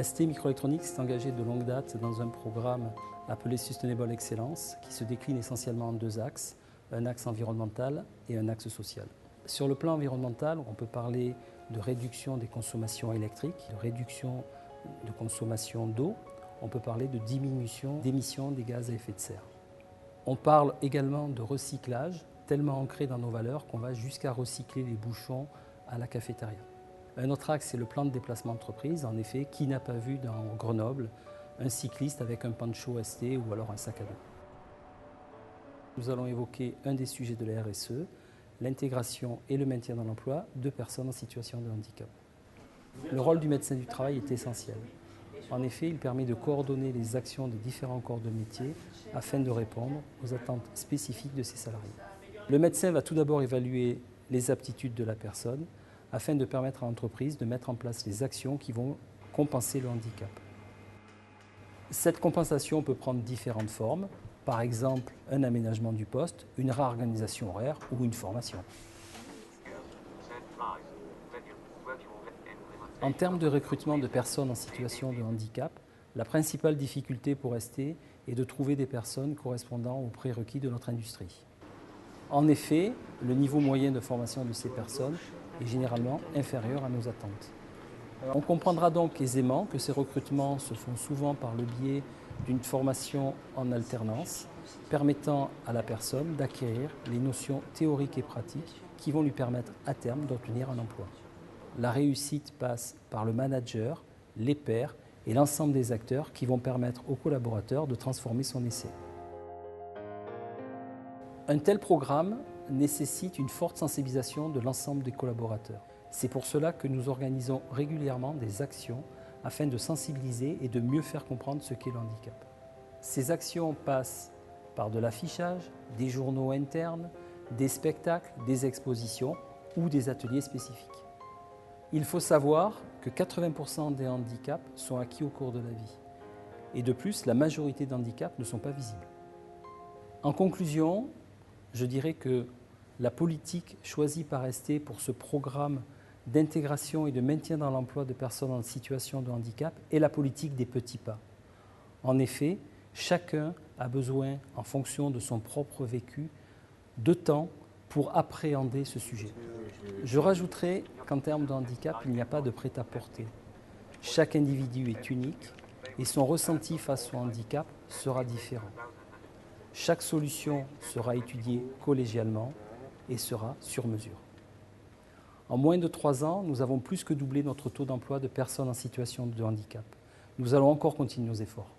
ST Microelectronics s'est engagé de longue date dans un programme appelé Sustainable Excellence qui se décline essentiellement en deux axes, un axe environnemental et un axe social. Sur le plan environnemental, on peut parler de réduction des consommations électriques, de réduction de consommation d'eau, on peut parler de diminution d'émissions des gaz à effet de serre. On parle également de recyclage, tellement ancré dans nos valeurs qu'on va jusqu'à recycler les bouchons à la cafétéria. Un autre axe, c'est le plan de déplacement d'entreprise. En effet, qui n'a pas vu dans Grenoble un cycliste avec un poncho ST ou alors un sac à dos? Nous allons évoquer un des sujets de la RSE, l'intégration et le maintien dans l'emploi de personnes en situation de handicap. Le rôle du médecin du travail est essentiel. En effet, il permet de coordonner les actions des différents corps de métier afin de répondre aux attentes spécifiques de ses salariés. Le médecin va tout d'abord évaluer les aptitudes de la personne afin de permettre à l'entreprise de mettre en place les actions qui vont compenser le handicap. Cette compensation peut prendre différentes formes, par exemple un aménagement du poste, une réorganisation horaire ou une formation. En termes de recrutement de personnes en situation de handicap, la principale difficulté pour ST est de trouver des personnes correspondant aux prérequis de notre industrie. En effet, le niveau moyen de formation de ces personnes est généralement inférieur à nos attentes. On comprendra donc aisément que ces recrutements se font souvent par le biais d'une formation en alternance, permettant à la personne d'acquérir les notions théoriques et pratiques qui vont lui permettre à terme d'obtenir un emploi. La réussite passe par le manager, les pairs et l'ensemble des acteurs qui vont permettre aux collaborateurs de transformer son essai. Un tel programme nécessite une forte sensibilisation de l'ensemble des collaborateurs. C'est pour cela que nous organisons régulièrement des actions afin de sensibiliser et de mieux faire comprendre ce qu'est le handicap. Ces actions passent par de l'affichage, des journaux internes, des spectacles, des expositions ou des ateliers spécifiques. Il faut savoir que 80% des handicaps sont acquis au cours de la vie. Et de plus, la majorité des handicaps ne sont pas visibles. En conclusion, je dirais que la politique choisie par ST pour ce programme d'intégration et de maintien dans l'emploi de personnes en situation de handicap est la politique des petits pas. En effet, chacun a besoin, en fonction de son propre vécu, de temps pour appréhender ce sujet. Je rajouterai qu'en termes de handicap, il n'y a pas de prêt-à-porter. Chaque individu est unique et son ressenti face au handicap sera différent. Chaque solution sera étudiée collégialement et sera sur mesure. En moins de 3 ans, nous avons plus que doublé notre taux d'emploi de personnes en situation de handicap. Nous allons encore continuer nos efforts.